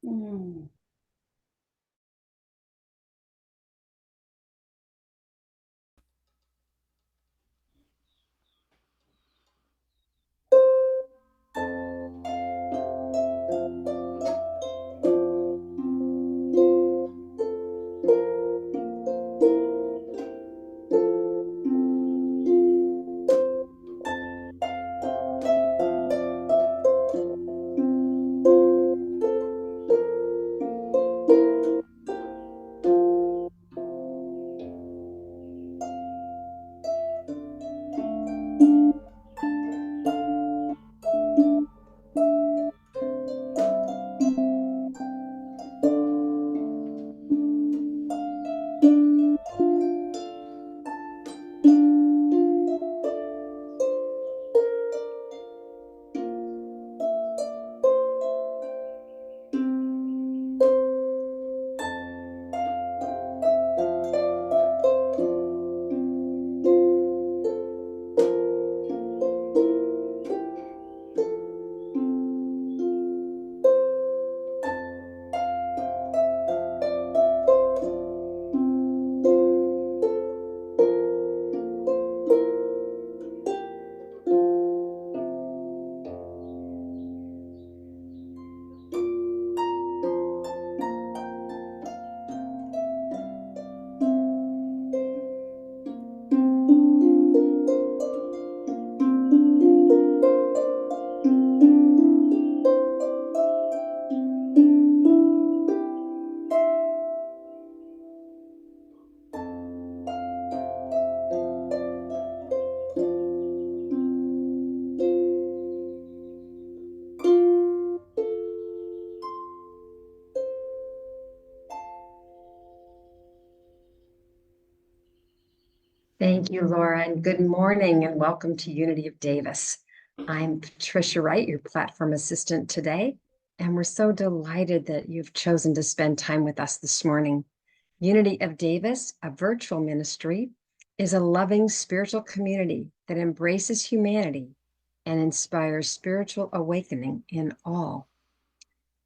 Mm. Thank you, Laura, and good morning and welcome to Unity of Davis. I'm Patricia Wright, your platform assistant today, and we're so delighted that you've chosen to spend time with us this morning. Unity of Davis, a virtual ministry, is a loving spiritual community that embraces humanity and inspires spiritual awakening in all.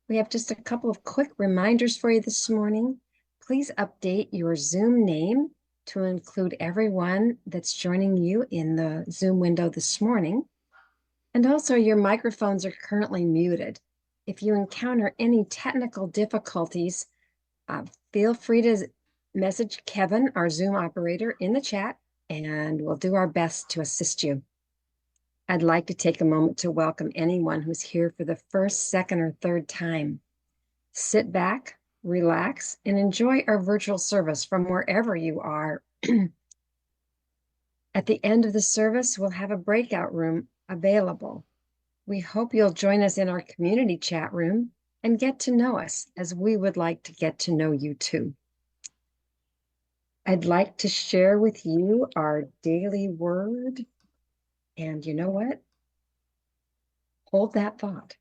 We have just a couple of quick reminders for you this morning. Please update your Zoom name to include everyone that's joining you in the Zoom window this morning. And also, your microphones are currently muted. If you encounter any technical difficulties, feel free to message Kevin, our Zoom operator, in the chat, and we'll do our best to assist you. I'd like to take a moment to welcome anyone who's here for the first, second, or third time. Sit back, relax, and enjoy our virtual service from wherever you are. At the end of the service, we'll have a breakout room available. We hope you'll join us in our community chat room and get to know us, as we would like to get to know you too. I'd like to share with you our daily word. And you know what? Hold that thought.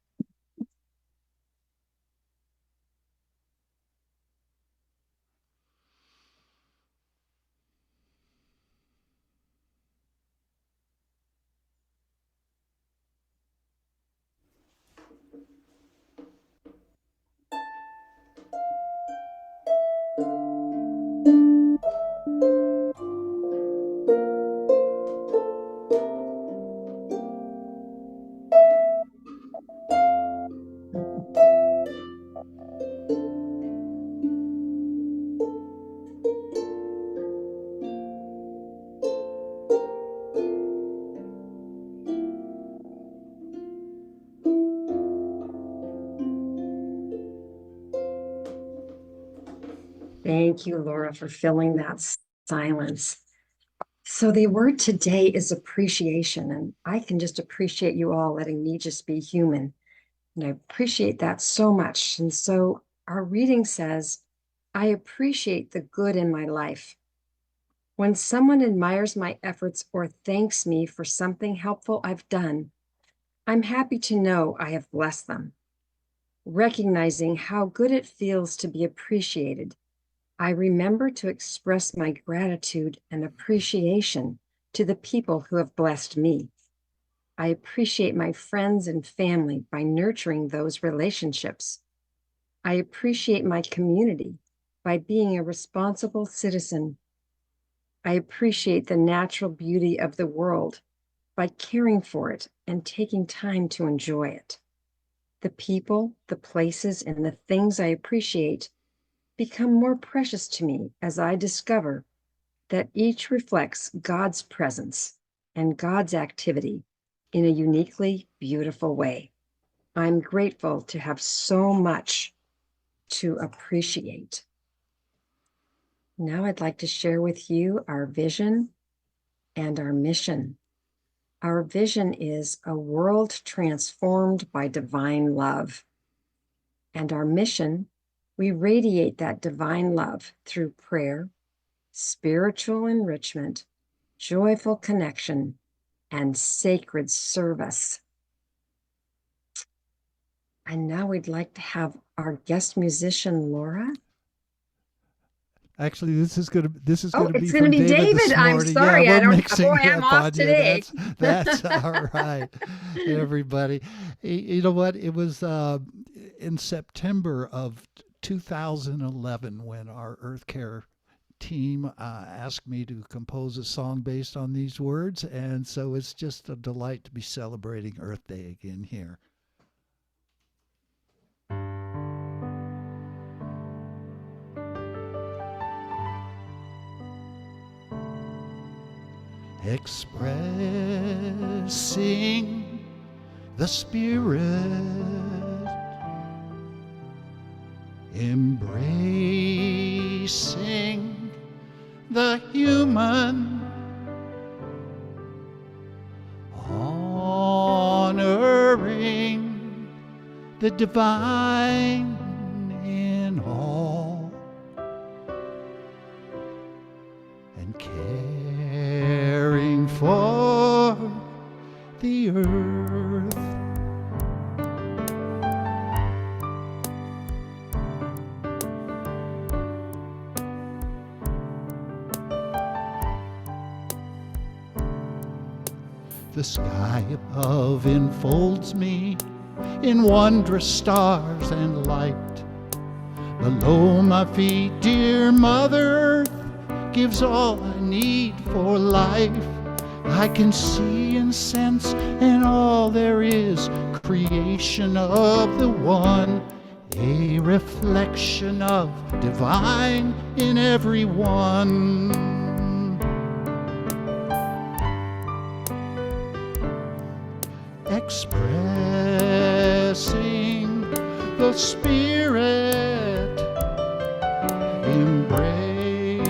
Thank you, Laura, for filling that silence. So the word today is appreciation, and I can just appreciate you all letting me just be human. And I appreciate that so much. And so our reading says, I appreciate the good in my life. When someone admires my efforts or thanks me for something helpful I've done, I'm happy to know I have blessed them. Recognizing how good it feels to be appreciated, I remember to express my gratitude and appreciation to the people who have blessed me. I appreciate my friends and family by nurturing those relationships. I appreciate my community by being a responsible citizen. I appreciate the natural beauty of the world by caring for it and taking time to enjoy it. The people, the places, and the things I appreciate become more precious to me as I discover that each reflects God's presence and God's activity in a uniquely beautiful way. I'm grateful to have so much to appreciate. Now I'd like to share with you our vision and our mission. Our vision is a world transformed by divine love. And our mission, we radiate that divine love through prayer, spiritual enrichment, joyful connection, and sacred service. And now we'd like to have our guest musician, Laura. Actually, this is gonna It's be going to from be David David. this I'm morning. Yeah, sorry. we're mixing I'm up off on you. today. That's all right, everybody. You know what? It was in September of 2011 when our Earth Care team asked me to compose a song based on these words, and so it's just a delight to be celebrating Earth Day again here. Expressing the spirit, embracing the human, honoring the divine in all, and caring for the earth. The sky above enfolds me in wondrous stars and light. Below my feet, dear Mother Earth gives all I need for life. I can see and sense, and all there is, creation of the one, a reflection of divine in everyone. Expressing the spirit, embracing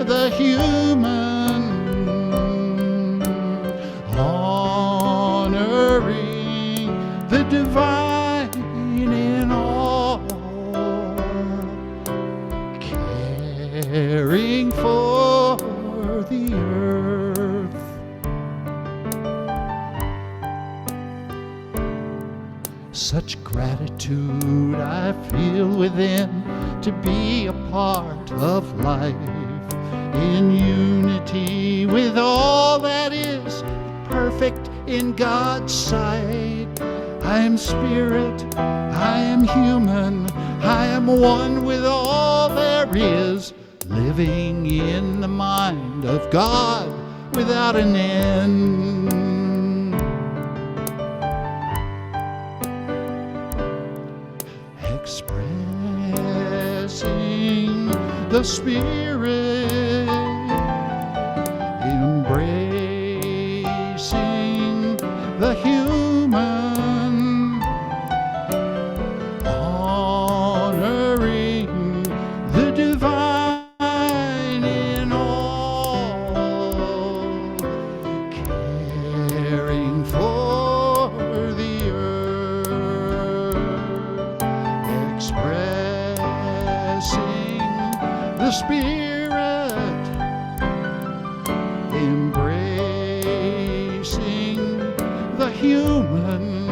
the human, honoring the divine in all, caring for the earth. Such gratitude I feel within to be a part of life, in unity with all that is perfect in God's sight. I am spirit, I am human, I am one with all there is, living in the mind of God without an end. Expressing the spirit, embracing the human, honoring the divine in all, caring for the earth, expressing the spirit, embracing the human,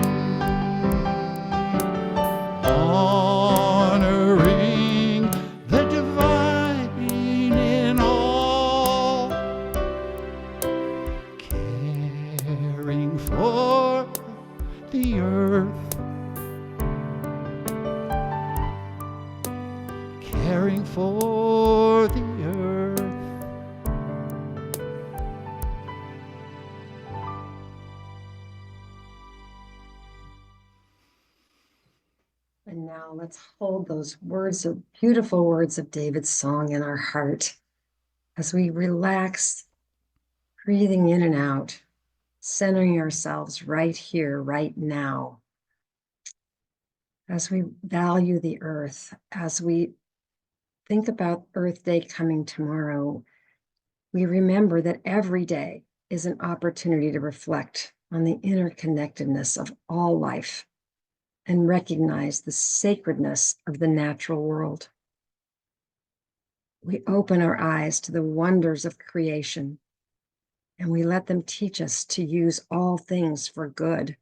honoring the divine in all, caring for the earth. caring for the earth. And now let's hold those words of beautiful words of David's song in our heart as we relax, breathing in and out, centering ourselves right here, right now. As we value the earth, as we think about Earth Day coming tomorrow, we remember that every day is an opportunity to reflect on the interconnectedness of all life and recognize the sacredness of the natural world. We open our eyes to the wonders of creation, and we let them teach us to use all things for good.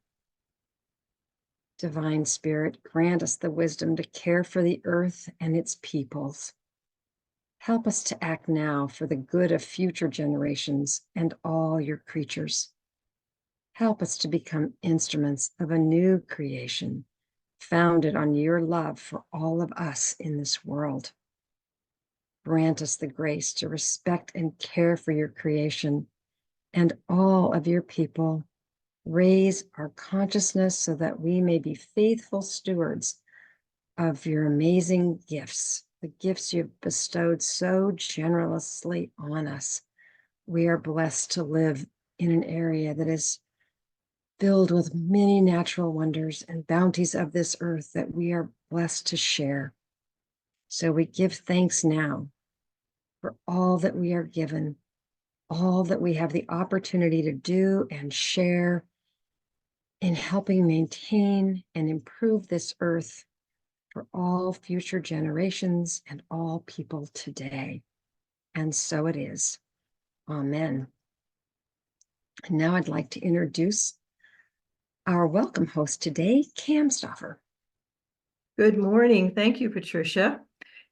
Divine Spirit, grant us the wisdom to care for the earth and its peoples. Help us to act now for the good of future generations and all your creatures. Help us to become instruments of a new creation, founded on your love for all of us in this world. Grant us the grace to respect and care for your creation and all of your people. Raise our consciousness so that we may be faithful stewards of your amazing gifts, the gifts you've bestowed so generously on us. We are blessed to live in an area that is filled with many natural wonders and bounties of this earth that we are blessed to share. So we give thanks now for all that we are given, all that we have the opportunity to do and share in helping maintain and improve this earth for all future generations and all people today. And so it is. Amen. And now I'd like to introduce our welcome host today, Cam Stoffer. Good morning. Thank you, Patricia.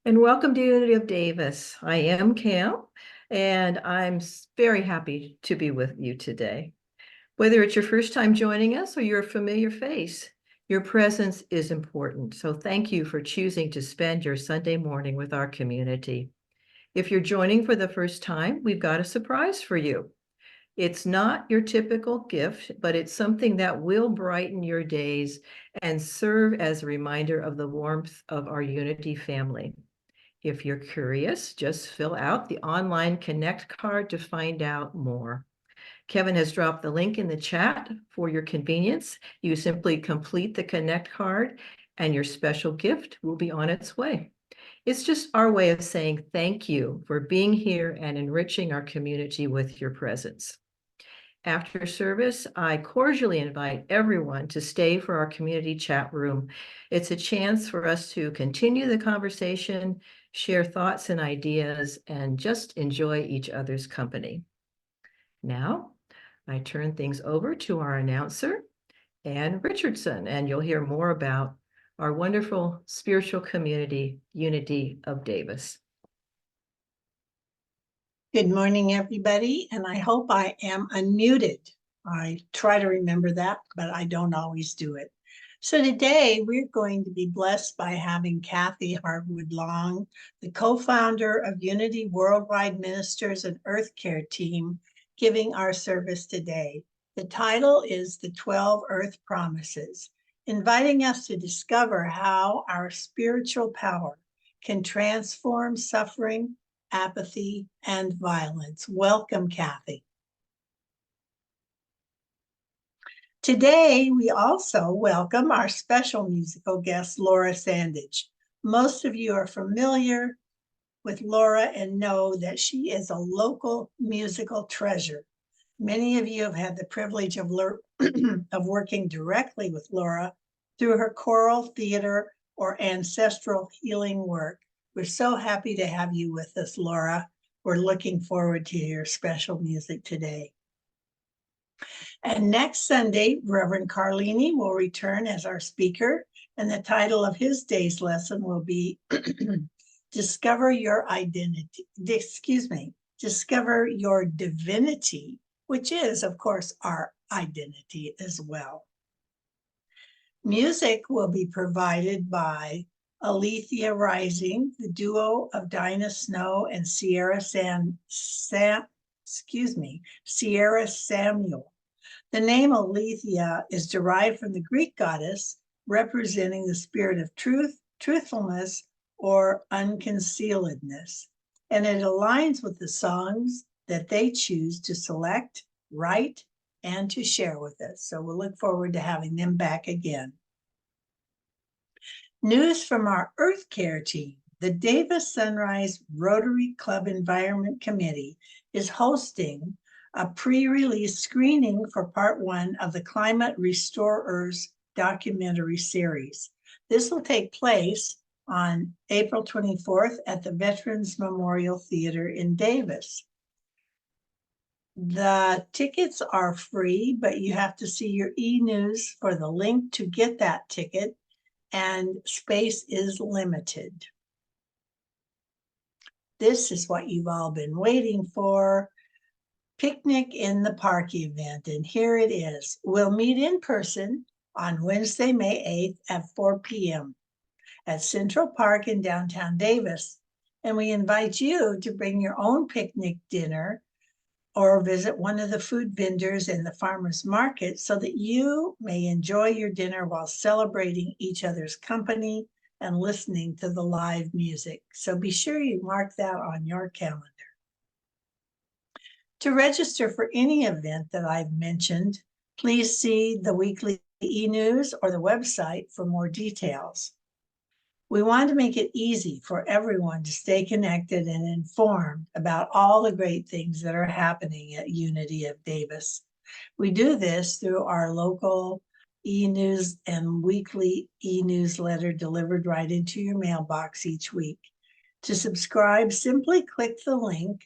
And welcome to Unity of Davis. I am Cam, and I'm very happy to be with you today. Whether it's your first time joining us or you're a familiar face, your presence is important. So thank you for choosing to spend your Sunday morning with our community. If you're joining for the first time, we've got a surprise for you. It's not your typical gift, but it's something that will brighten your days and serve as a reminder of the warmth of our Unity family. If you're curious, just fill out the online Connect card to find out more. Kevin has dropped the link in the chat for your convenience. You simply complete the Connect card and your special gift will be on its way. It's just our way of saying thank you for being here and enriching our community with your presence. After service, I cordially invite everyone to stay for our community chat room. It's a chance for us to continue the conversation, share thoughts and ideas, and just enjoy each other's company. Now, I turn things over to our announcer, Ann Richardson, and you'll hear more about our wonderful spiritual community, Unity of Davis. Good morning, everybody, and I hope I am unmuted. I try to remember that, but I don't always do it. So today we're going to be blessed by having Kathy Harwood Long, the co-founder of Unity Worldwide Ministers and Earth Care Team, giving our service today. The title is The 12 Earth Promises, inviting us to discover how our spiritual power can transform suffering, apathy, and violence. Welcome, Kathy. Today, we also welcome our special musical guest, Laura Sandage. Most of you are familiar with Laura and know that she is a local musical treasure. Many of you have had the privilege of working directly with Laura through her choral, theater, or ancestral healing work. We're so happy to have you with us, Laura. We're looking forward to your special music today. And next Sunday, Reverend Carlini will return as our speaker, and the title of his day's lesson will be Discover Your Identity. Discover Your Divinity, which is, of course, our identity as well. Music will be provided by Alethea Rising, the duo of Dinah Snow and Sierra Sierra Samuel. The name Alethea is derived from the Greek goddess representing the spirit of truth, truthfulness, or unconcealedness. And it aligns with the songs that they choose to select, write, and to share with us. So we'll look forward to having them back again. News from our Earth Care team. The Davis Sunrise Rotary Club Environment Committee is hosting a pre-release screening for part 1 of the Climate Restorers documentary series. This will take place on April 24th at the Veterans Memorial Theater in Davis. The tickets are free, but you have to see your e-news for the link to get that ticket, and space is limited. This is what you've all been waiting for. Picnic in the Park event, and here it is. We'll meet in person on Wednesday, May 8th at 4 p.m. at Central Park in downtown Davis. And we invite you to bring your own picnic dinner or visit one of the food vendors in the farmers market so that you may enjoy your dinner while celebrating each other's company and listening to the live music. So be sure you mark that on your calendar. To register for any event that I've mentioned, please see the weekly e-news or the website for more details. We want to make it easy for everyone to stay connected and informed about all the great things that are happening at Unity of Davis. We do this through our local e-news and weekly e-newsletter delivered right into your mailbox each week. To subscribe, simply click the link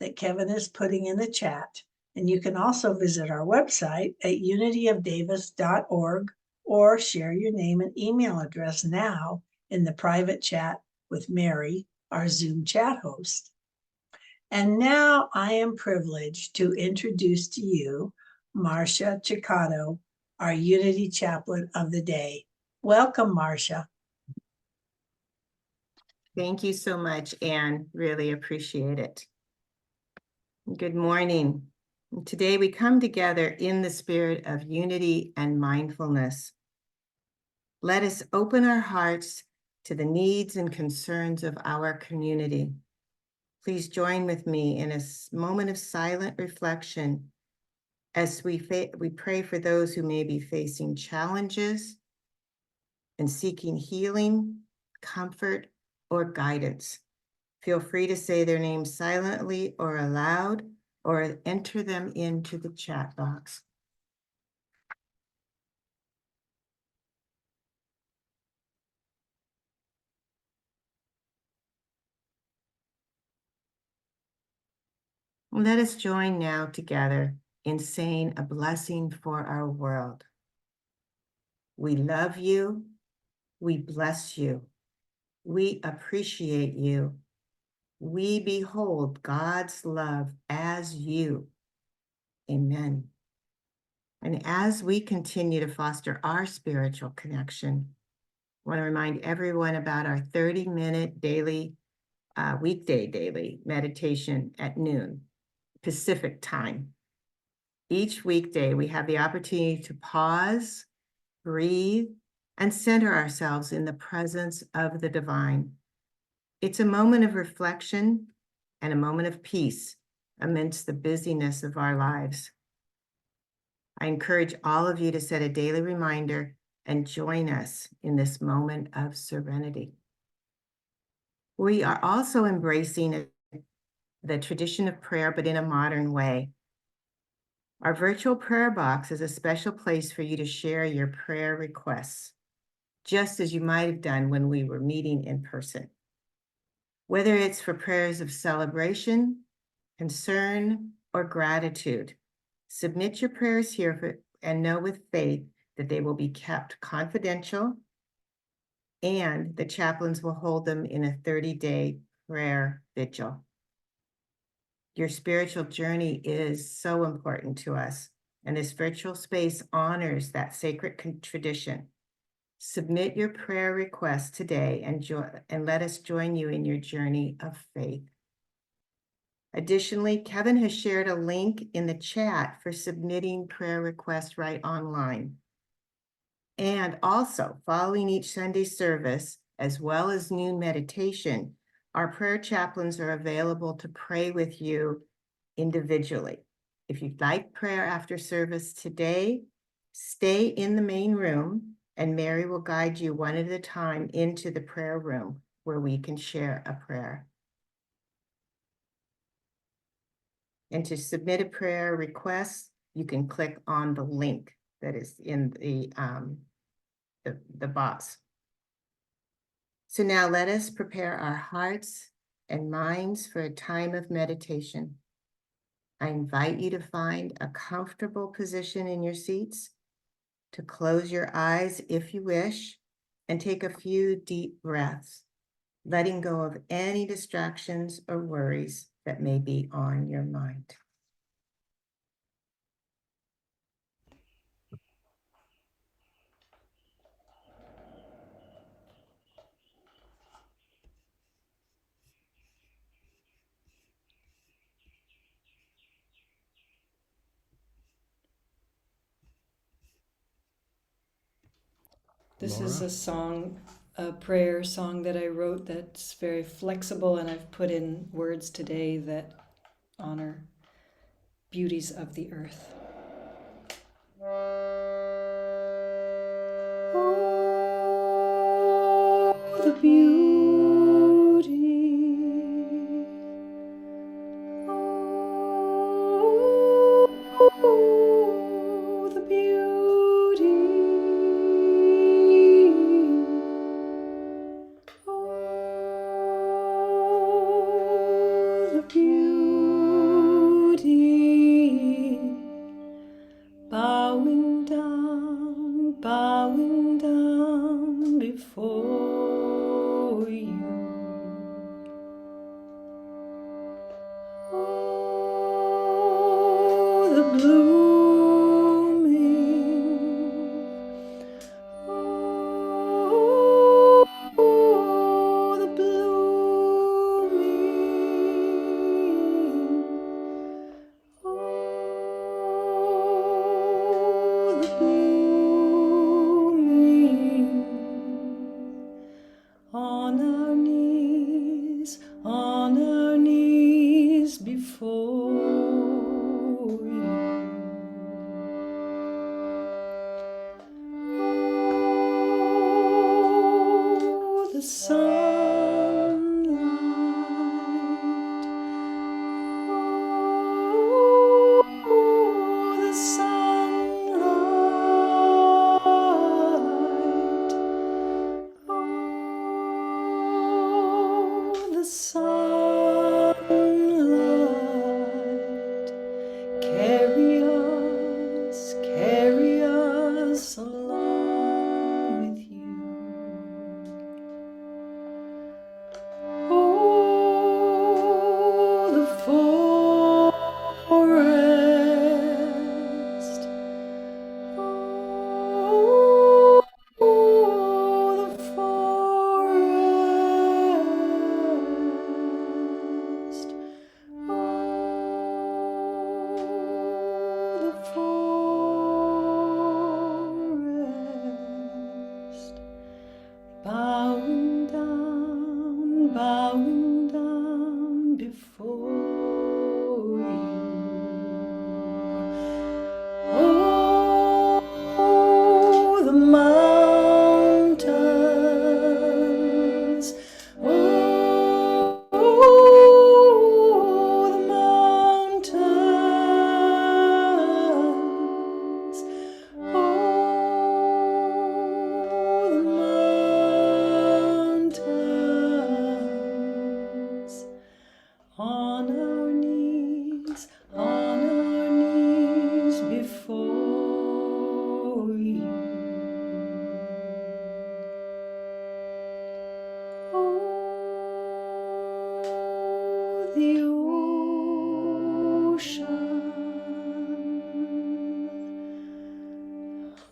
that Kevin is putting in the chat. And you can also visit our website at unityofdavis.org or share your name and email address now in the private chat with Mary, our Zoom chat host. And now I am privileged to introduce to you Marcia Chicato, our Unity Chaplain of the Day. Welcome, Marcia. Thank you so much, Anne. Really appreciate it. Good morning. Today we come together in the spirit of unity and mindfulness. Let us open our hearts to the needs and concerns of our community. Please join with me in a moment of silent reflection as we pray for those who may be facing challenges and seeking healing, comfort, or guidance. Feel free to say their names silently or aloud, or enter them into the chat box. Let us join now together in saying a blessing for our world. We love you. We bless you. We appreciate you. We behold God's love as you. Amen. And as we continue to foster our spiritual connection, I want to remind everyone about our 30-minute daily, weekday daily meditation at noon Pacific time. Each weekday, we have the opportunity to pause, breathe, and center ourselves in the presence of the divine. It's a moment of reflection and a moment of peace amidst the busyness of our lives. I encourage all of you to set a daily reminder and join us in this moment of serenity. We are also embracing the tradition of prayer, but in a modern way. Our virtual prayer box is a special place for you to share your prayer requests, just as you might have done when we were meeting in person. Whether it's for prayers of celebration, concern, or gratitude, submit your prayers here and know with faith that they will be kept confidential, and the chaplains will hold them in a 30-day prayer vigil. Your spiritual journey is so important to us, and this virtual space honors that sacred tradition. Submit your prayer requests today and let us join you in your journey of faith. Additionally, Kevin has shared a link in the chat for submitting prayer requests right online. And also, following each Sunday service, as well as noon meditation, our prayer chaplains are available to pray with you individually. If you'd like prayer after service today, stay in the main room and Mary will guide you one at a time into the prayer room where we can share a prayer. And to submit a prayer request, you can click on the link that is in the box. So now let us prepare our hearts and minds for a time of meditation. I invite you to find a comfortable position in your seats, to close your eyes if you wish, and take a few deep breaths, letting go of any distractions or worries that may be on your mind. This Laura? is a song, a prayer song that I wrote that's very flexible, and I've put in words today that honor beauties of the earth. Oh, the beauty. Oh, the beauty. Oh, the beauty, bowing down before you. Oh, the blooming. Oh, the blooming. Oh, the blooming. On our knees before you. Oh, the sunlight. Oh, the sunlight. Oh, the sunlight. Carry us along with you. Oh, the forest. Oh, the forest. Oh, the forest. Bowing down before you. Oh, the mountains. Oh, the mountains. Oh, the mountains. On our knees before you. Oh, the ocean.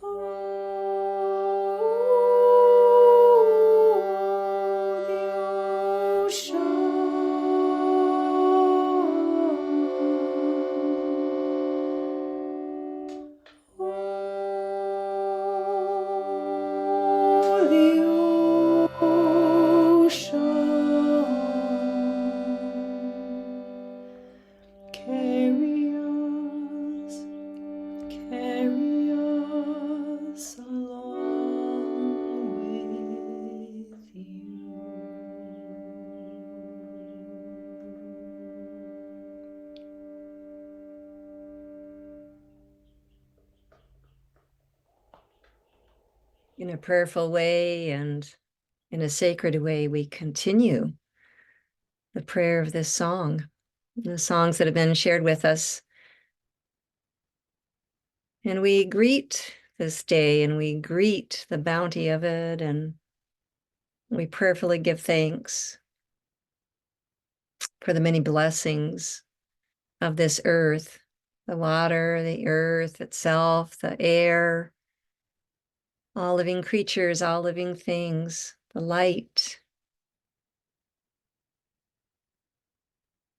Oh, In a prayerful way and in a sacred way, we continue the prayer of this song, the songs that have been shared with us. And we greet this day and we greet the bounty of it, and we prayerfully give thanks for the many blessings of this earth, the water, the earth itself, the air, all living creatures, all living things, the light.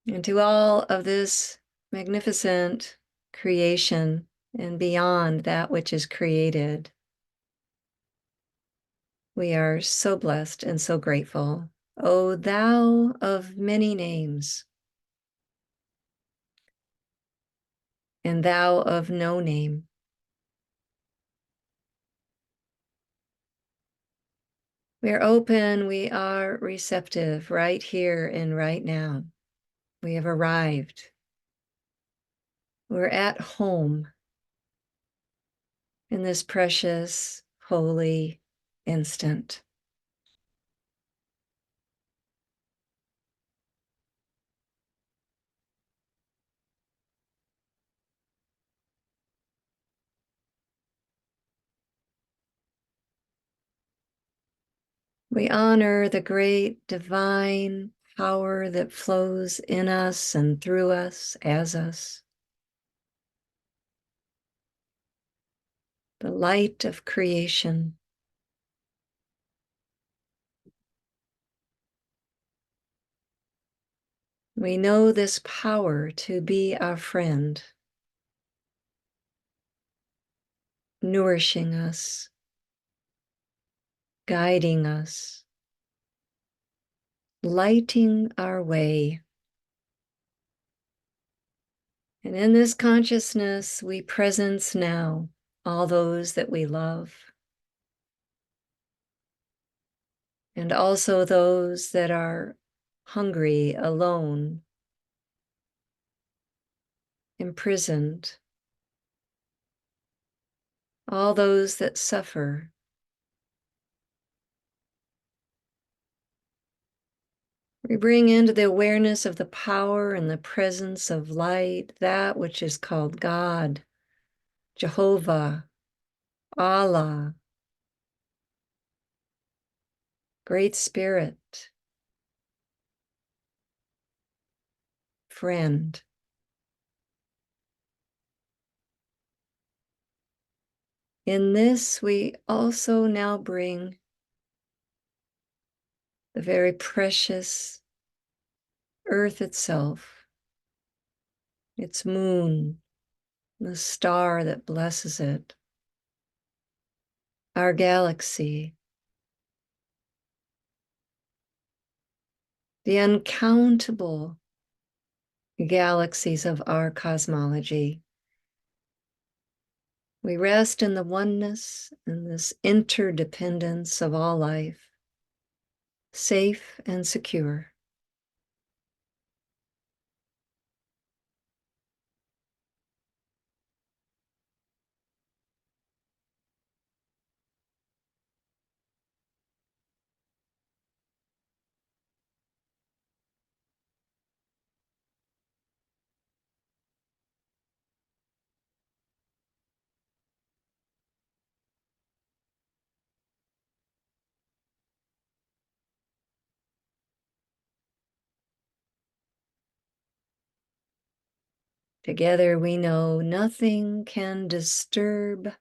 And to all of this magnificent creation and beyond that which is created, we are so blessed and so grateful. O thou of many names, and thou of no name, we are open, we are receptive right here and right now. We have arrived. We're at home in this precious, holy instant. We honor the great divine power that flows in us and through us, as us. The light of creation. We know this power to be our friend, nourishing us, guiding us, lighting our way. And in this consciousness, we presence now all those that we love, and also those that are hungry, alone, imprisoned, all those that suffer. We bring into the awareness of the power and the presence of light, that which is called God, Jehovah, Allah, Great Spirit, friend. In this, we also now bring the very precious earth itself, its moon, the star that blesses it, our galaxy, the uncountable galaxies of our cosmology. We rest in the oneness and this interdependence of all life, safe and secure. Together we know nothing can disturb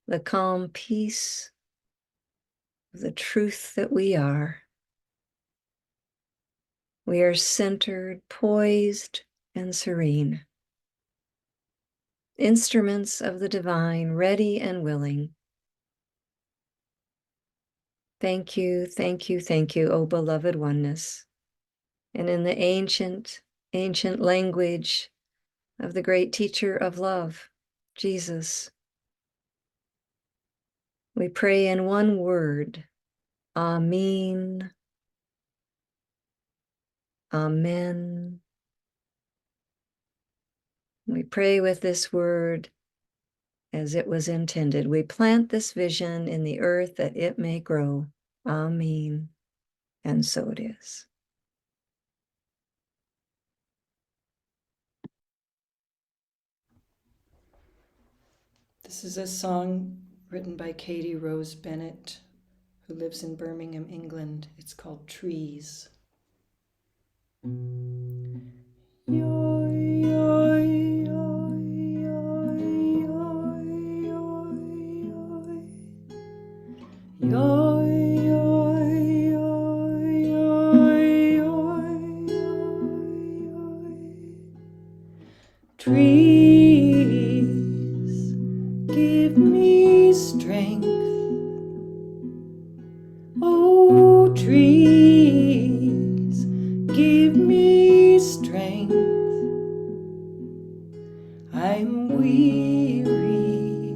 the calm peace of the truth that we are. We are centered, poised, and serene. Instruments of the divine, ready and willing. Thank you, thank you, thank you, O beloved oneness. And in the ancient language of the great teacher of love, Jesus, we pray in one word, Amen, Amen. We pray with this word as it was intended. We plant this vision in the earth that it may grow. Amen. And so it is. This is a song written by Katie Rose Bennett, who lives in Birmingham, England. It's called Trees. Trees, give me strength. Oh, trees, give me strength. I'm weary,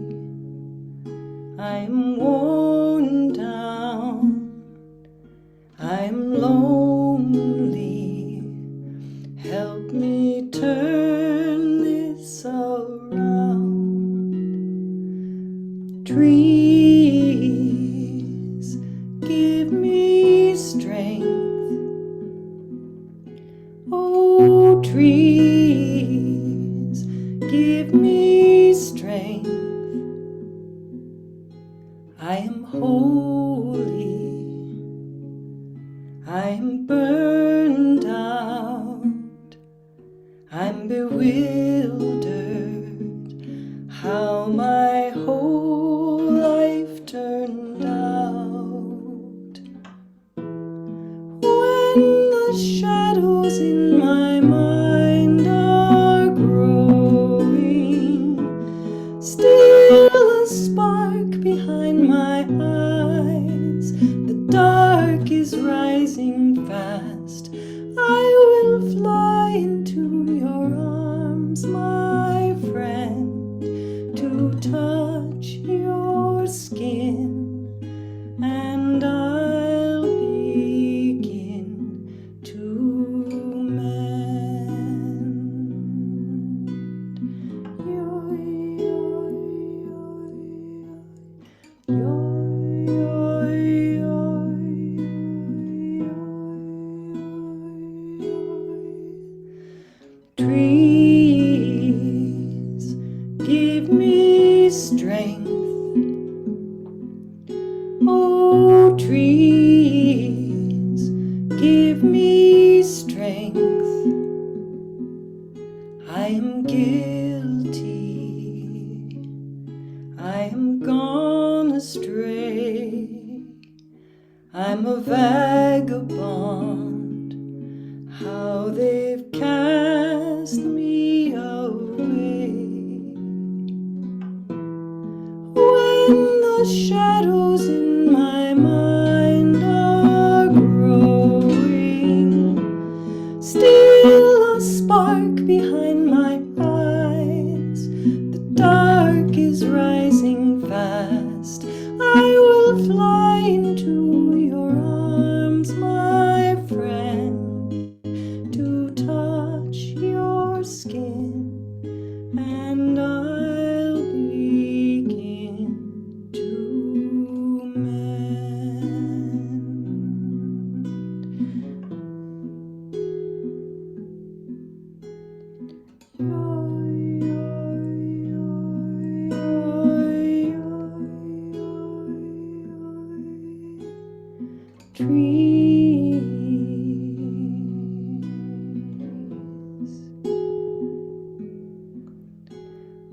I'm worn down, I'm lonely. Help me turn this around. Trees, give me strength. Oh, trees, give me strength. I am holy, I'm burned out, I'm bewildered, how my whole life turned out. When the shadows in my mind are growing, still a spark behind my eyes, the dark is rising fast. I will fly into your arms, my friend, to touch your skin, and I'll begin to Trees, give me strength. Oh, trees, give me strength. I am guilty, I am gone astray, I'm a vagabond, how they've cast me away. When the shadows in my mind are growing, still a spark behind my eyes, the dark is rising fast. I will fly into your arms, my friend, to touch your skin, and I'll begin to mend. Trees,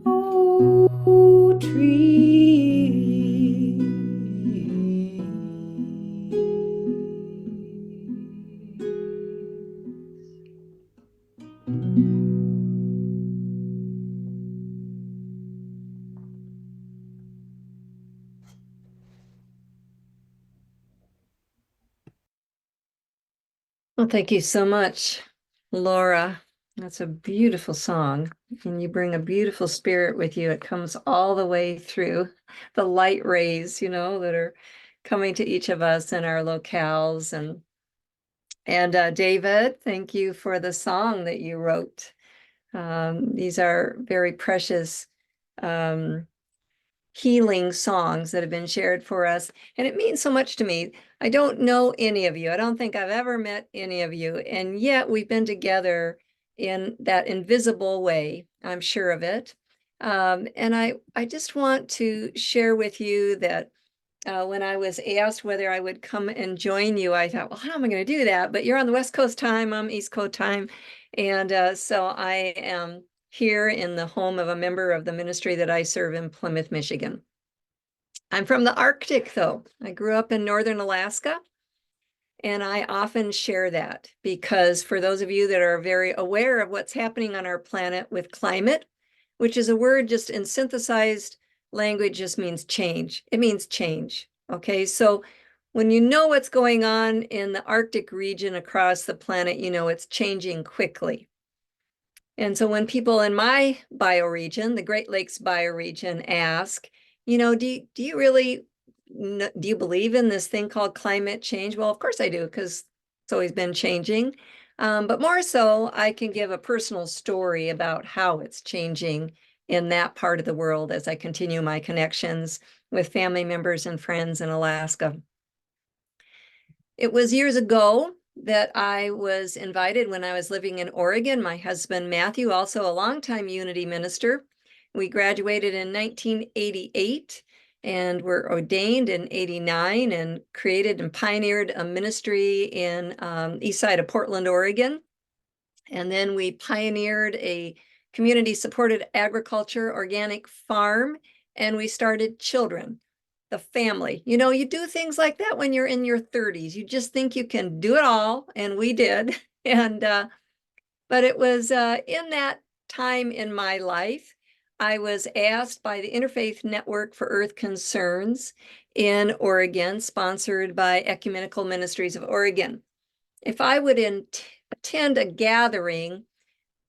oh, trees. Well, thank you so much, Laura. That's a beautiful song, and you bring a beautiful spirit with you. It comes all the way through the light rays, that are coming to each of us in our locales. And David, thank you for the song that you wrote. These are very precious healing songs that have been shared for us. And it means so much to me. I don't know any of you. I don't think I've ever met any of you. And yet we've been together in that invisible way. I'm sure of it. And I just want to share with you that when I was asked whether I would come and join you, I thought, well, how am I going to do that? But you're on the West Coast time, I'm East Coast time. And so I am here in the home of a member of the ministry that I serve in Plymouth, Michigan. I'm from the Arctic, though. I grew up in northern Alaska. And I often share that because for those of you that are very aware of what's happening on our planet with climate, which is a word just in synthesized language just means change. It means change. Okay, so when you know what's going on in the Arctic region across the planet, you know it's changing quickly. And so when people in my bioregion, the Great Lakes bioregion, ask, do you really do you believe in this thing called climate change? Well, of course I do, because it's always been changing. But more so, I can give a personal story about how it's changing in that part of the world as I continue my connections with family members and friends in Alaska. It was years ago that I was invited when I was living in Oregon. My husband, Matthew, also a longtime Unity minister. We graduated in 1988 and were ordained in 89 and created and pioneered a ministry in east side of Portland, Oregon. And then we pioneered a community-supported agriculture organic farm, and we started children, the family. You do things like that when you're in your 30s. You just think you can do it all, and we did. And but it was in that time in my life, I was asked by the Interfaith Network for Earth Concerns in Oregon, sponsored by Ecumenical Ministries of Oregon, if I would attend a gathering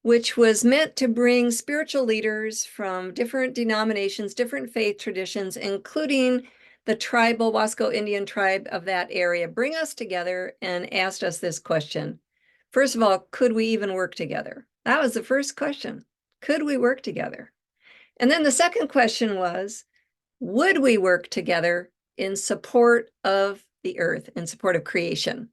which was meant to bring spiritual leaders from different denominations, different faith traditions, including the tribal Wasco Indian tribe of that area, bring us together and asked us this question. First of all, could we even work together? That was the first question. Could we work together? And then the second question was, would we work together in support of the earth, in support of creation?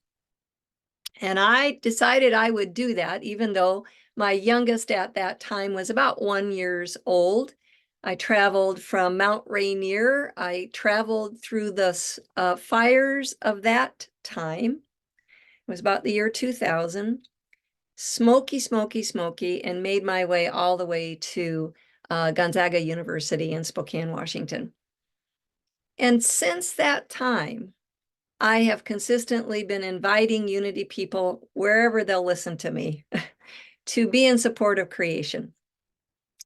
And I decided I would do that, even though my youngest at that time was about 1 year old. I traveled from Mount Rainier. I traveled through the fires of that time. It was about the year 2000. Smoky, smoky, smoky, and made my way all the way to Gonzaga University in Spokane, Washington. And since that time, I have consistently been inviting Unity people, wherever they'll listen to me, to be in support of creation.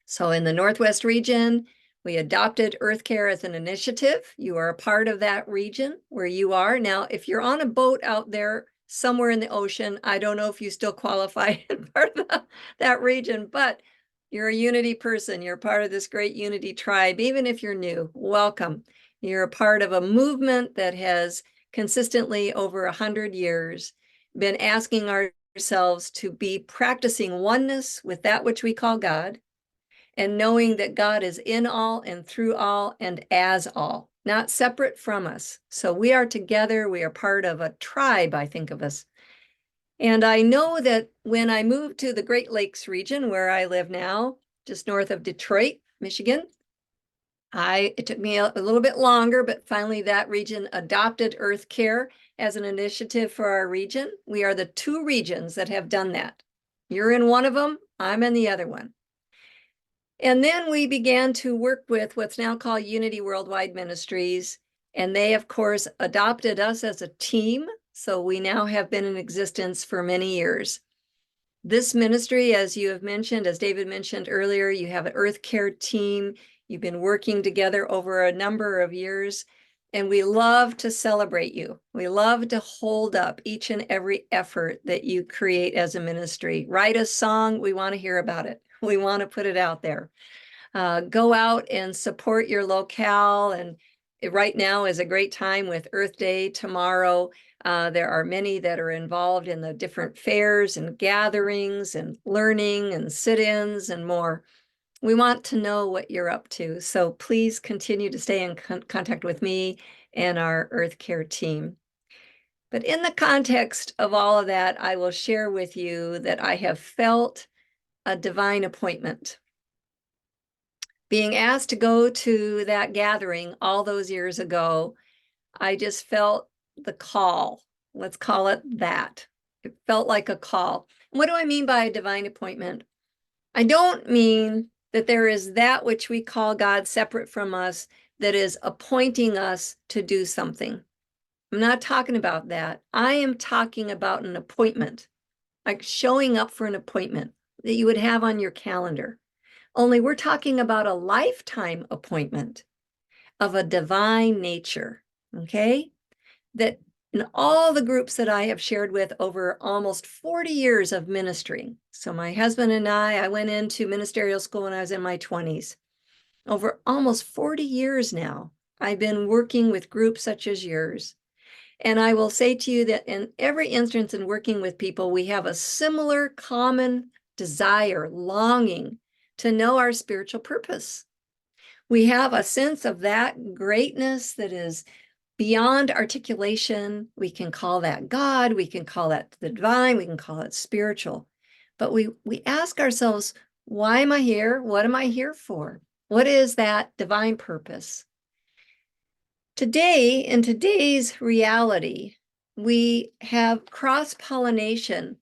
So in the Northwest region, we adopted Earth Care as an initiative. You are a part of that region where you are. Now, if you're on a boat out there somewhere in the ocean, I don't know if you still qualify in part of that region, but you're a Unity person. You're part of this great Unity tribe. Even if you're new, welcome. You're a part of a movement that has consistently over 100 years been asking ourselves to be practicing oneness with that which we call God, and knowing that God is in all and through all and as all, not separate from us. So we are together. We are part of a tribe, I think of us. And I know that when I moved to the Great Lakes region, where I live now, just north of Detroit, Michigan, it took me a little bit longer, but finally that region adopted Earth Care as an initiative for our region. We are the 2 regions that have done that. You're in one of them, I'm in the other one. And then we began to work with what's now called Unity Worldwide Ministries. And they, of course, adopted us as a team. So we now have been in existence for many years. This ministry, as you have mentioned, as David mentioned earlier, you have an Earth Care team. You've been working together over a number of years, and we love to celebrate you. We love to hold up each and every effort that you create as a ministry. Write a song, we want to hear about it. We want to put it out there. Go out and support your locale, and right now is a great time with Earth Day tomorrow. There are many that are involved in the different fairs and gatherings and learning and sit-ins and more. We want to know what you're up to. So please continue to stay in contact with me and our Earth Care team. But in the context of all of that, I will share with you that I have felt a divine appointment. Being asked to go to that gathering all those years ago, I just felt the call. Let's call it that. It felt like a call. What do I mean by a divine appointment? I don't mean that there is that which we call God separate from us that is appointing us to do something. I'm not talking about that. I am talking about an appointment, like showing up for an appointment that you would have on your calendar. Only we're talking about a lifetime appointment of a divine nature, okay? That in all the groups that I have shared with over almost 40 years of ministry. So my husband and I went into ministerial school when I was in my 20s. Over almost 40 years now, I've been working with groups such as yours. And I will say to you that in every instance in working with people, we have a similar common desire, longing to know our spiritual purpose. We have a sense of that greatness that is beyond articulation. We can call that God, we can call that the divine, we can call it spiritual. But we ask ourselves, why am I here? What am I here for? What is that divine purpose? Today, in today's reality, we have cross-pollination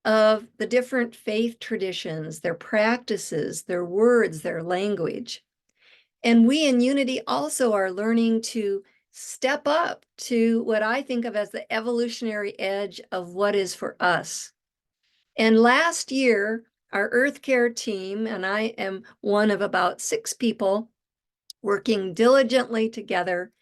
of the different faith traditions, their practices, their words, their language. And we in Unity also are learning to step up to what I think of as the evolutionary edge of what is for us. And last year, our Earth Care team, and I am one of about 6 people working diligently together,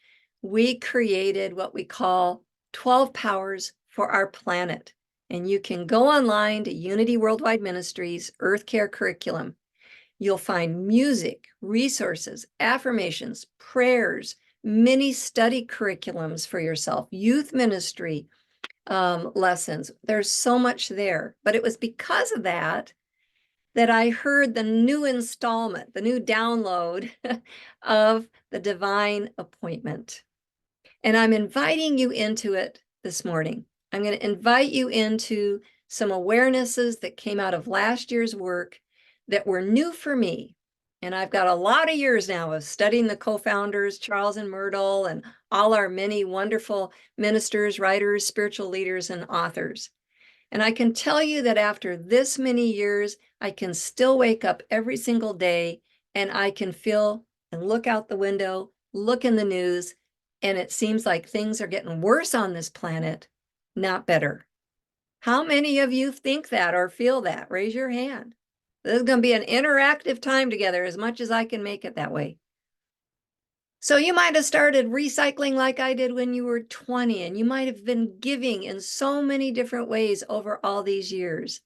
we created what we call 12 Powers for Our Planet. And you can go online to Unity Worldwide Ministries Earth Care Curriculum. You'll find music, resources, affirmations, prayers, mini study curriculums for yourself, youth ministry lessons. There's so much there. But it was because of that that I heard the new installment, the new download of the divine appointment. And I'm inviting you into it this morning. I'm going to invite you into some awarenesses that came out of last year's work that were new for me. And I've got a lot of years now of studying the co-founders, Charles and Myrtle, and all our many wonderful ministers, writers, spiritual leaders, and authors. And I can tell you that after this many years, I can still wake up every single day and I can feel and look out the window, look in the news, and it seems like things are getting worse on this planet, not better. How many of you think that or feel that? Raise your hand. This is going to be an interactive time together as much as I can make it that way. So you might have started recycling like I did when you were 20, and you might have been giving in so many different ways over all these years.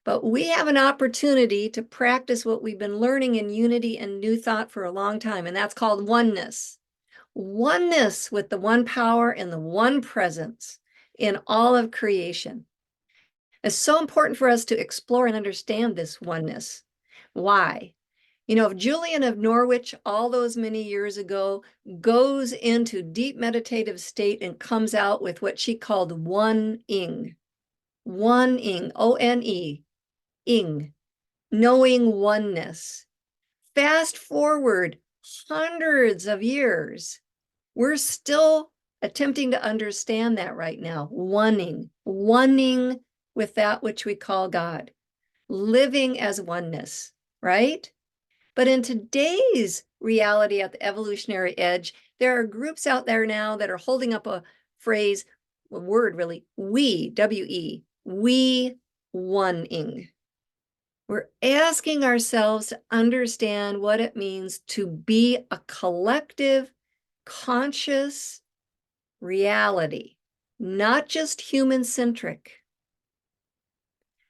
But we have an opportunity to practice what we've been learning in Unity and New Thought for a long time, and that's called oneness. Oneness with the one power and the one presence in all of creation. It's so important for us to explore and understand this oneness. Why? You know, if Julian of Norwich all those many years ago goes into deep meditative state and comes out with what she called one-ing, O-N-E, ing, knowing oneness. Fast forward hundreds of years, we're still attempting to understand that right now, oneing with that which we call God, living as oneness, right? But in today's reality at the evolutionary edge, there are groups out there now that are holding up a phrase, a word really, we, W-E, we one-ing. We're asking ourselves to understand what it means to be a collective, conscious reality, not just human-centric.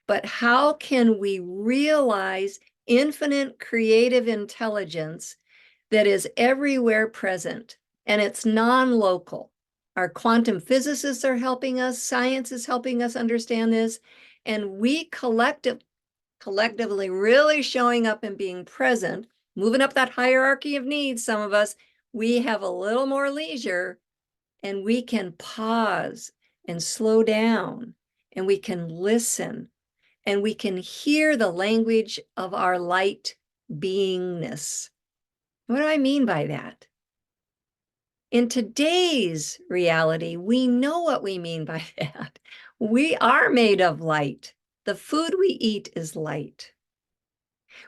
But how can we realize infinite creative intelligence that is everywhere present, and it's non-local? Our quantum physicists are helping us, science is helping us understand this, and we collectively collectively really showing up and being present, moving up that hierarchy of needs, some of us, we have a little more leisure and we can pause and slow down and we can listen and we can hear the language of our light beingness. What do I mean by that? In today's reality, we know what we mean by that. We are made of light. The food we eat is light.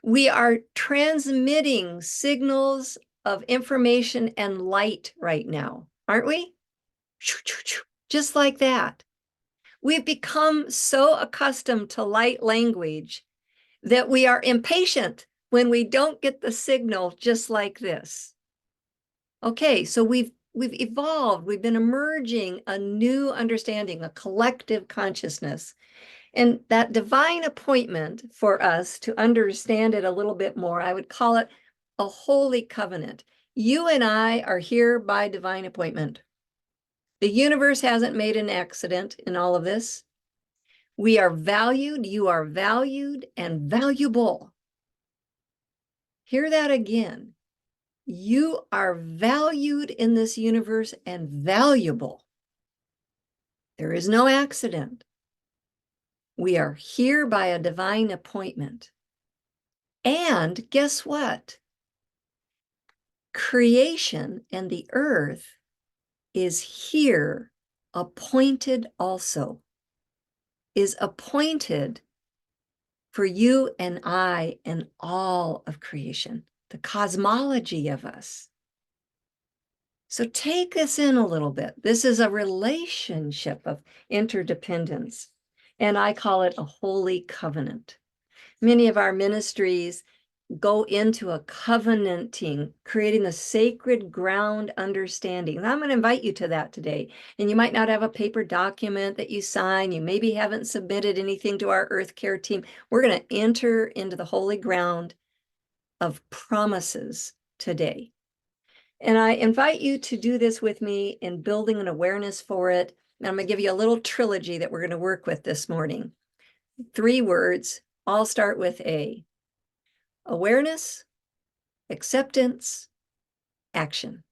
We are transmitting signals of information and light right now, aren't we? Just like that. We've become so accustomed to light language that we are impatient when we don't get the signal just like this. Okay, so we've evolved, we've been emerging a new understanding, a collective consciousness. And that divine appointment for us to understand it a little bit more, I would call it a holy covenant. You and I are here by divine appointment. The universe hasn't made an accident in all of this. We are valued, you are valued and valuable. Hear that again. You are valued in this universe and valuable. There is no accident. We are here by a divine appointment. And guess what? Creation and the earth is here, appointed also, is appointed for you and I and all of creation, the cosmology of us. So take this in a little bit. This is a relationship of interdependence, and I call it a holy covenant. Many of our ministries go into a covenanting, creating the sacred ground understanding. And I'm going to invite you to that today. And you might not have a paper document that you sign. You maybe haven't submitted anything to our Earth Care team. We're going to enter into the holy ground of promises today. And I invite you to do this with me in building an awareness for it. And I'm going to give you a little trilogy that we're going to work with this morning. 3 words, all start with A. Awareness, acceptance, action.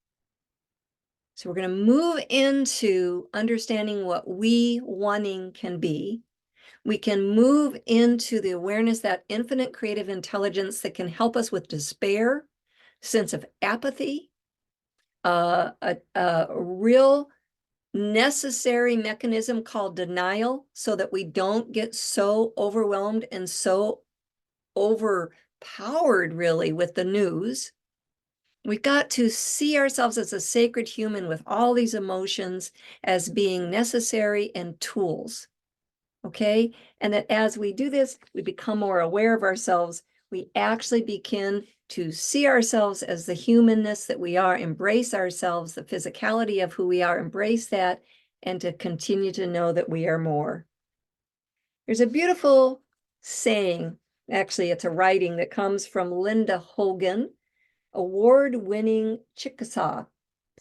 So we're going to move into understanding what we wanting can be. We can move into the awareness, that infinite creative intelligence that can help us with despair, sense of apathy, a real necessary mechanism called denial, so that we don't get so overwhelmed and so overpowered really with the news. We've got to see ourselves as a sacred human with all these emotions as being necessary and tools, okay? And that as we do this, we become more aware of ourselves. We actually begin to see ourselves as the humanness that we are, embrace ourselves, the physicality of who we are, embrace that, and to continue to know that we are more. There's a beautiful saying, actually it's a writing that comes from Linda Hogan, award-winning Chickasaw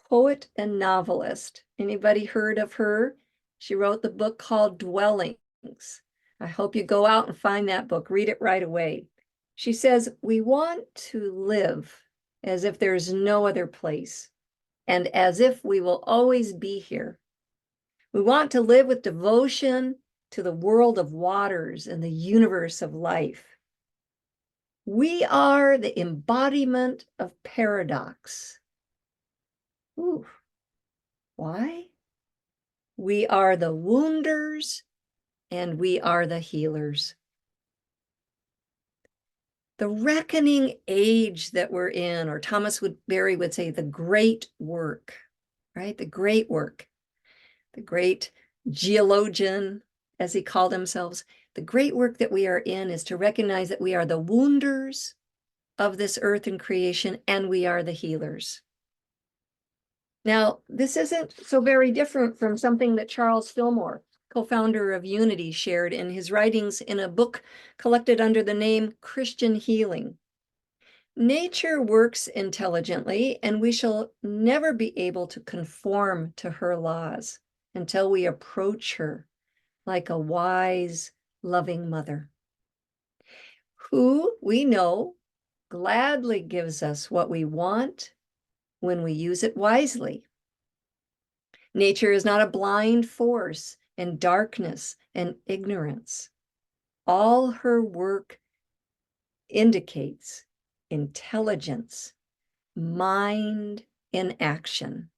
poet and novelist. Anybody heard of her? She wrote the book called Dwellings. I hope you go out and find that book, read it right away. She says, we want to live as if there's no other place and as if we will always be here. We want to live with devotion to the world of waters and the universe of life. We are the embodiment of paradox. Ooh. Why? We are the wounders and we are the healers. The reckoning age that we're in, or Thomas Berry would say, the great work, right? The great work. The great geologian, as he called himself, the great work that we are in is to recognize that we are the wounders of this earth and creation, and we are the healers. Now, this isn't so very different from something that Charles Fillmore, co-founder of Unity, shared in his writings in a book collected under the name Christian Healing. Nature works intelligently, and we shall never be able to conform to her laws until we approach her like a wise, loving mother. who we know gladly gives us what we want when we use it wisely. Nature is not a blind force in darkness and ignorance. All her work indicates intelligence, mind in action.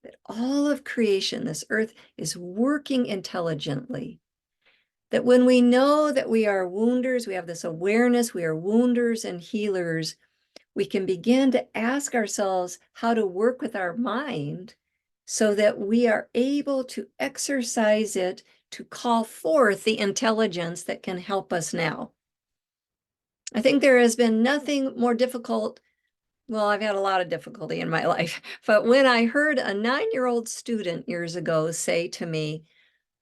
That all of creation, this earth, is working intelligently. That when we know that we are wounders, we have this awareness, we are wounders and healers, we can begin to ask ourselves how to work with our mind so that we are able to exercise it to call forth the intelligence that can help us now. I think there has been nothing more difficult. Well, I've had a lot of difficulty in my life, but when I heard a 9-year-old student years ago say to me,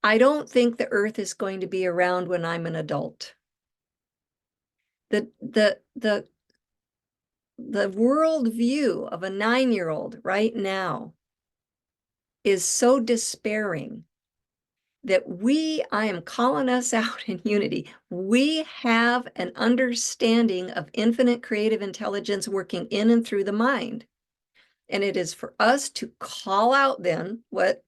I don't think the earth is going to be around when I'm an adult. The world view of a 9-year-old right now is so despairing that I am calling us out in unity. We have an understanding of infinite creative intelligence working in and through the mind. And it is for us to call out then what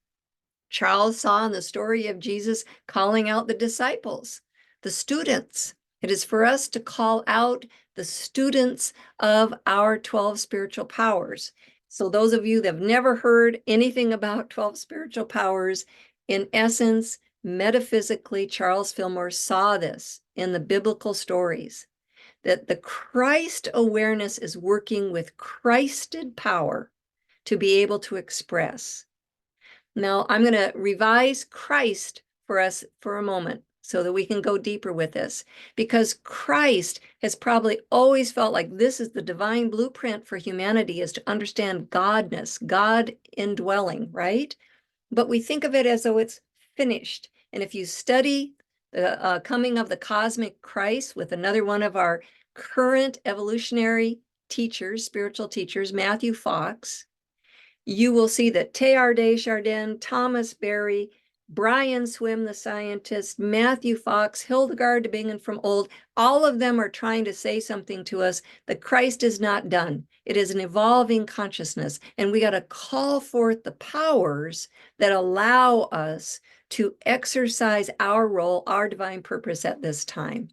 Charles saw in the story of Jesus calling out the disciples, the students. It is for us to call out the students of our 12 spiritual powers. So those of you that have never heard anything about 12 spiritual powers, in essence, metaphysically, Charles Fillmore saw this in the biblical stories, that the Christ awareness is working with Christed power to be able to express. Now, I'm going to revise Christ for us for a moment so that we can go deeper with this, because Christ has probably always felt like this is the divine blueprint for humanity, is to understand Godness, God indwelling, right? But we think of it as though it's finished. And if you study the coming of the cosmic Christ with another one of our current evolutionary teachers, spiritual teachers, Matthew Fox, you will see that Teilhard de Chardin, Thomas Berry, Brian Swim, the scientist, Matthew Fox, Hildegard de Bingen from Old, all of them are trying to say something to us that Christ is not done. It is an evolving consciousness, and we got to call forth the powers that allow us to exercise our role, our divine purpose at this time.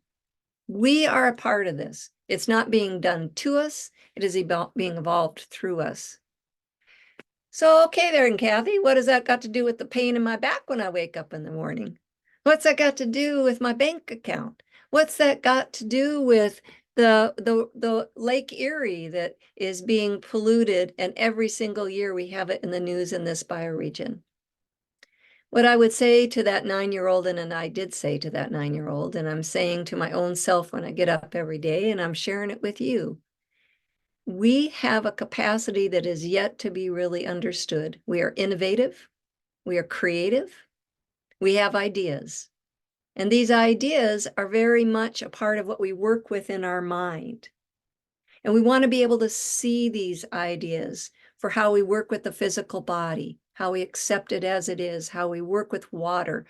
We are a part of this. It's not being done to us. It is being evolved through us. So, okay there, and Kathy, what has that got to do with the pain in my back when I wake up in the morning? What's that got to do with my bank account? What's that got to do with the Lake Erie that is being polluted, and every single year we have it in the news in this bioregion? What I would say to that 9-year-old, and I did say to that 9-year-old, and I'm saying to my own self when I get up every day, and I'm sharing it with you, we have a capacity that is yet to be really understood. We are innovative, we are creative, we have ideas. And these ideas are very much a part of what we work with in our mind. And we want to be able to see these ideas for how we work with the physical body, how we accept it as it is, how we work with water,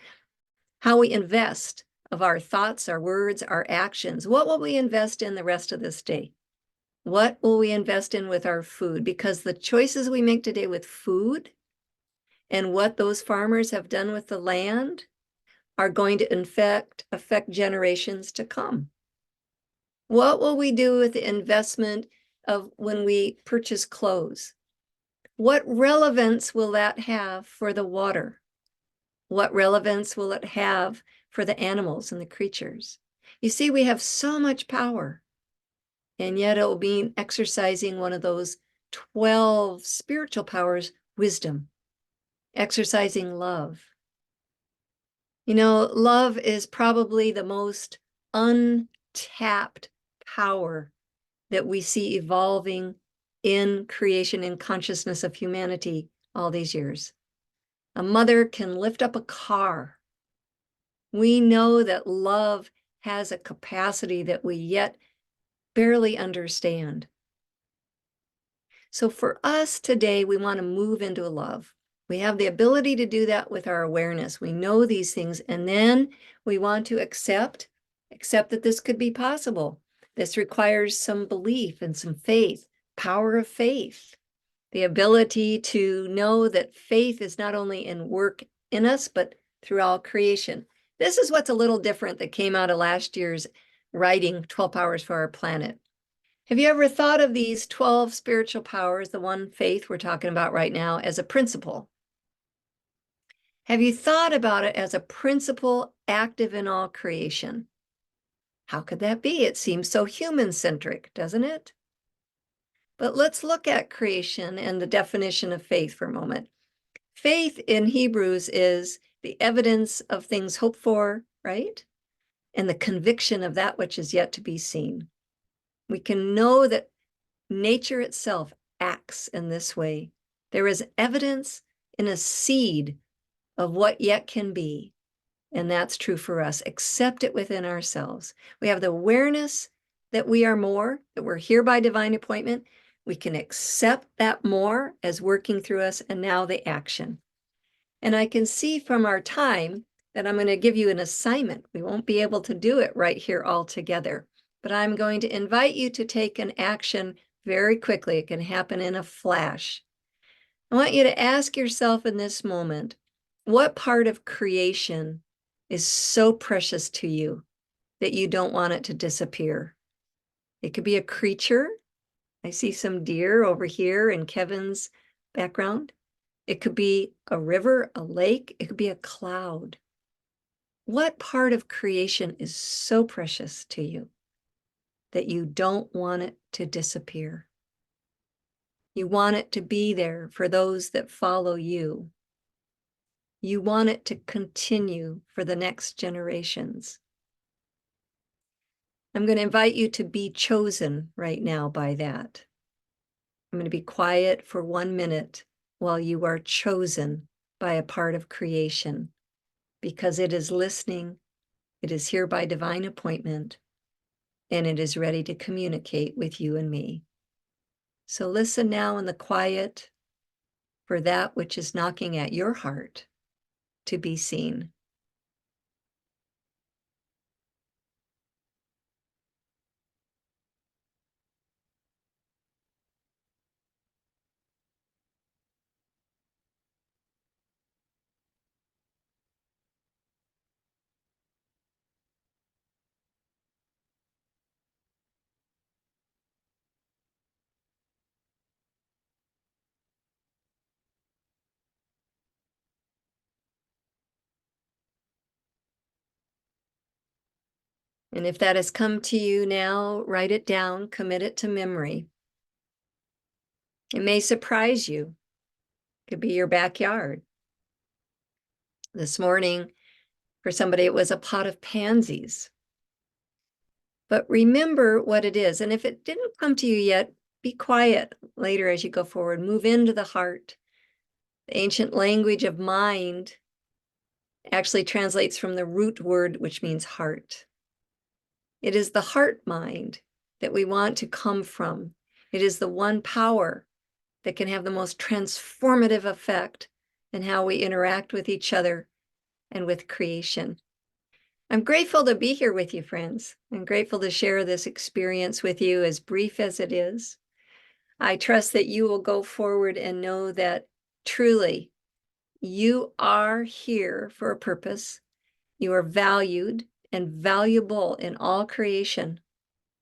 how we invest of our thoughts, our words, our actions. What will we invest in the rest of this day? What will we invest in with our food? Because the choices we make today with food and what those farmers have done with the land are going to affect generations to come. What will we do with the investment of when we purchase clothes? What relevance will that have for the water? What relevance will it have for the animals and the creatures? You see, we have so much power. And yet it will be exercising one of those 12 spiritual powers, wisdom, exercising love. You know, love is probably the most untapped power that we see evolving in creation and consciousness of humanity all these years. A mother can lift up a car. We know that love has a capacity that we yet barely understand. So for us today, we want to move into love. We have the ability to do that with our awareness. We know these things, and then we want to accept Accept that this could be possible. This requires some belief and some faith, power of faith, the ability to know that faith is not only in work in us, but through all creation. This is what's a little different that came out of last year's writing, 12 Powers for Our Planet. Have you ever thought of these 12 spiritual powers, the one faith we're talking about right now, as a principle? Have you thought about it as a principle active in all creation? How could that be? It seems so human-centric, doesn't it? But let's look at creation and the definition of faith for a moment. Faith in Hebrews is the evidence of things hoped for, right? And the conviction of that which is yet to be seen. We can know that nature itself acts in this way. There is evidence in a seed of what yet can be. And that's true for us. Accept it within ourselves. We have the awareness that we are more, that we're here by divine appointment. We can accept that more as working through us, and now the action. And I can see from our time that I'm going to give you an assignment. We won't be able to do it right here all together, but I'm going to invite you to take an action very quickly. It can happen in a flash. I want you to ask yourself in this moment, what part of creation is so precious to you that you don't want it to disappear? It could be a creature. I see some deer over here in Kevin's background. It could be a river, a lake. It could be a cloud. What part of creation is so precious to you that you don't want it to disappear? You want it to be there for those that follow you. You want it to continue for the next generations. I'm going to invite you to be chosen right now by that. I'm going to be quiet for 1 minute while you are chosen by a part of creation, because it is listening, it is here by divine appointment, and it is ready to communicate with you and me. So listen now in the quiet for that which is knocking at your heart to be seen. And if that has come to you now, write it down, commit it to memory. It may surprise you. It could be your backyard. This morning, for somebody, it was a pot of pansies. But remember what it is. And if it didn't come to you yet, be quiet later as you go forward. Move into the heart. The ancient language of mind actually translates from the root word, which means heart. It is the heart mind that we want to come from. It is the one power that can have the most transformative effect in how we interact with each other and with creation. I'm grateful to be here with you, friends. I'm grateful to share this experience with you, as brief as it is. I trust that you will go forward and know that truly you are here for a purpose. You are valued and valuable in all creation.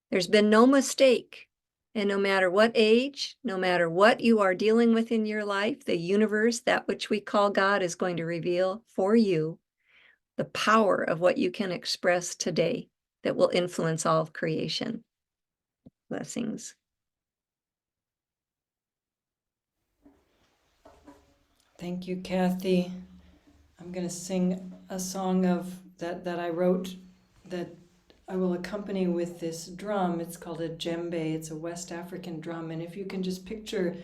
There's been no mistake. And no matter what age, no matter what you are dealing with in your life, the universe, that which we call God, is going to reveal for you the power of what you can express today that will influence all of creation. Blessings. Thank you, Kathy. I'm going to sing a song that I wrote that I will accompany with this drum. It's called a djembe. It's a West African drum. And if you can just picture,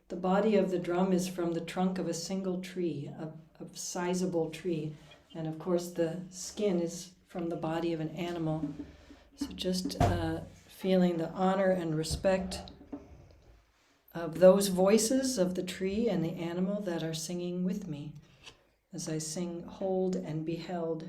the body of the drum is from the trunk of a single tree, a sizable tree. And of course, the skin is from the body of an animal. So just feeling the honor and respect of those voices of the tree and the animal that are singing with me as I sing Hold and Be Held.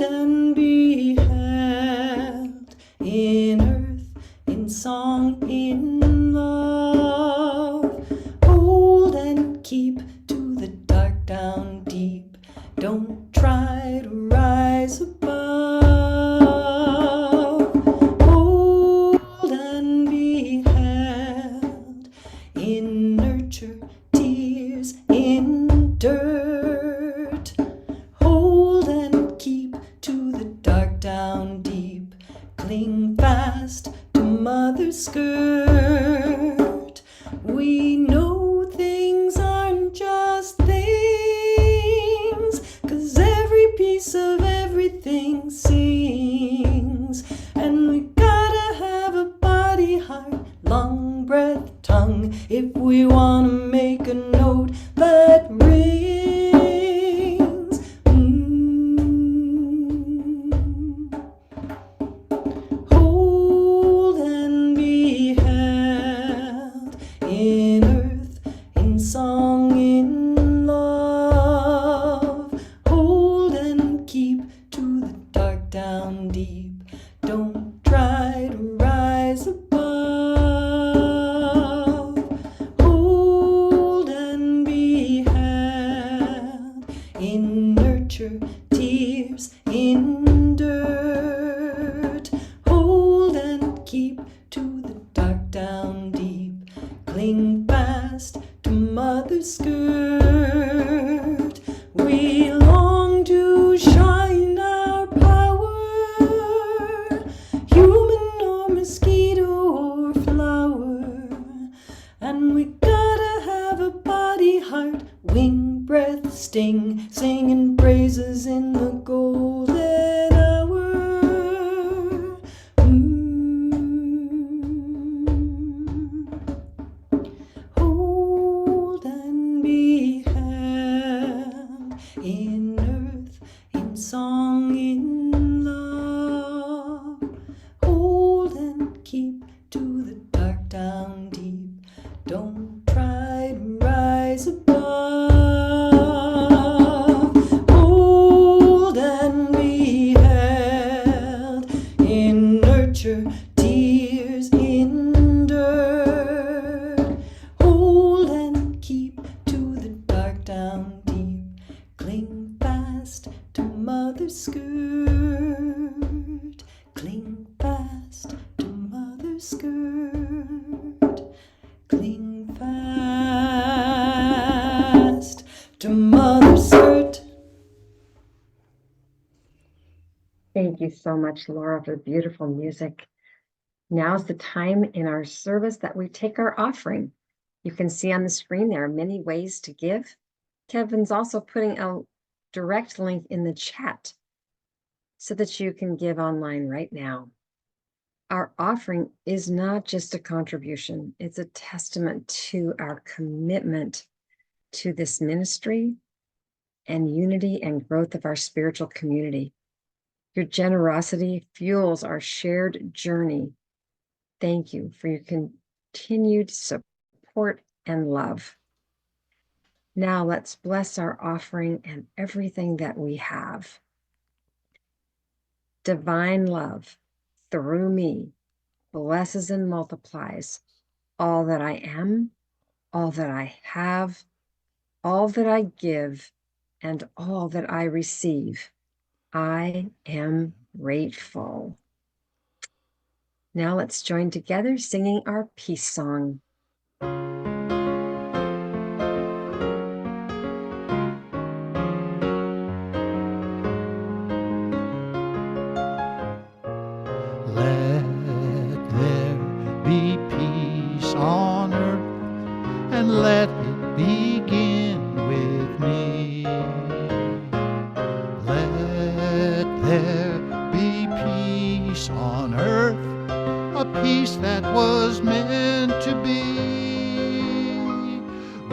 and be held in earth, in song, in love. Hold and keep to the dark down deep. Don't try to rise above. Hold and be held in nurture, tears, in dirt. Hold and keep to the dark down deep. Cling fast to mother's skirt. We know things aren't just things, 'cause every piece of everything sings. And we gotta have a body, heart, lung, breath, tongue, if we wanna make a note that rings. Hold and be held in earth, in song, in love. Hold and keep to the dark down deep. Don't try to rise above. Hold and be held in nurture, tears, in dirt. Hold and keep to the dark down deep. Cling fast to mother's skirt. We long to shine our power, human or mosquito or flower. And we gotta have a body, heart, wing, breath, sting, singing praises in the golden hour. Hold and be held in earth, in song, in love. Hold and keep to the dark down deep. Don't try to rise above. Hold and be held in nurture, tears, in dirt. Hold and keep to the dark down deep. Cling fast to mother's skirt. Cling fast to mother's skirt. Cling fast to mother's skirt. Thank you so much, Laura, for the beautiful music. Now's the time in our service that we take our offering. You can see on the screen there are many ways to give. Kevin's also putting a direct link in the chat so that you can give online right now. Our offering is not just a contribution, it's a testament to our commitment to this ministry and unity and growth of our spiritual community. Your generosity fuels our shared journey. Thank you for your continued support and love. Now let's bless our offering and everything that we have. Divine love through me blesses and multiplies all that I am, all that I have, all that I give, and all that I receive. I am grateful. Now let's join together singing our peace song. Let there be peace on earth, and let it begin with me. Let there be peace on earth, a peace that was meant to be,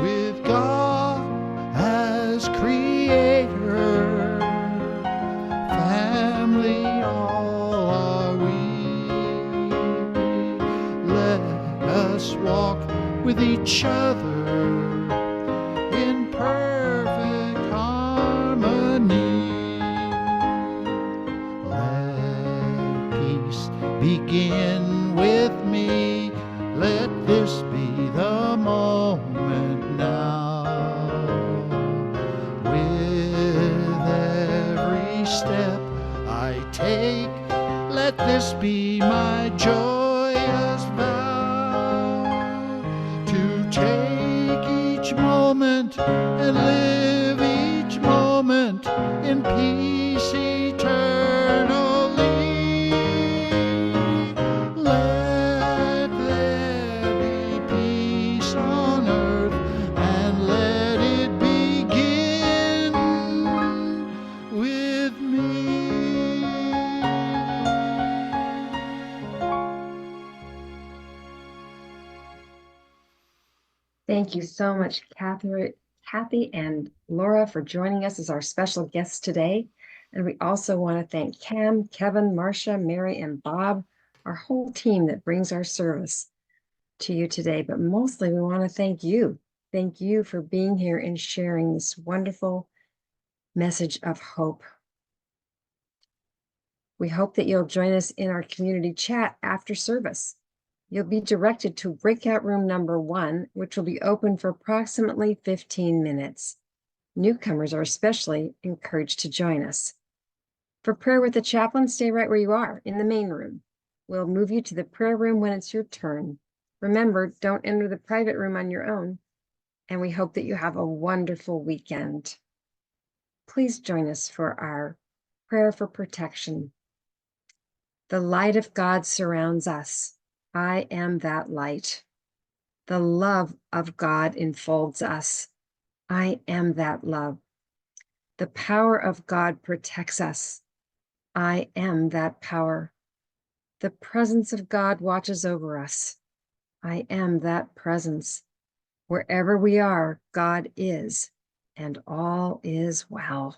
with God as creator, family all are we. Let us walk with each other in perfect harmony. be my joyous vow to take each moment and live each moment in peace eternally. Let there be peace on earth, and let it begin with me. Thank you so much, Kathy and Laura, for joining us as our special guests today. And we also want to thank Cam, Kevin, Marcia, Mary, and Bob, our whole team that brings our service to you today. But mostly we want to thank you. Thank you for being here and sharing this wonderful message of hope. We hope that you'll join us in our community chat after service. You'll be directed to breakout room number 1, which will be open for approximately 15 minutes. Newcomers are especially encouraged to join us. For prayer with the chaplain, stay right where you are in the main room. We'll move you to the prayer room when it's your turn. Remember, don't enter the private room on your own. And we hope that you have a wonderful weekend. Please join us for our prayer for protection. The light of God surrounds us. I am that light. The love of God enfolds us. I am that love. The power of God protects us. I am that power. The presence of God watches over us. I am that presence. Wherever we are, God is, and all is well.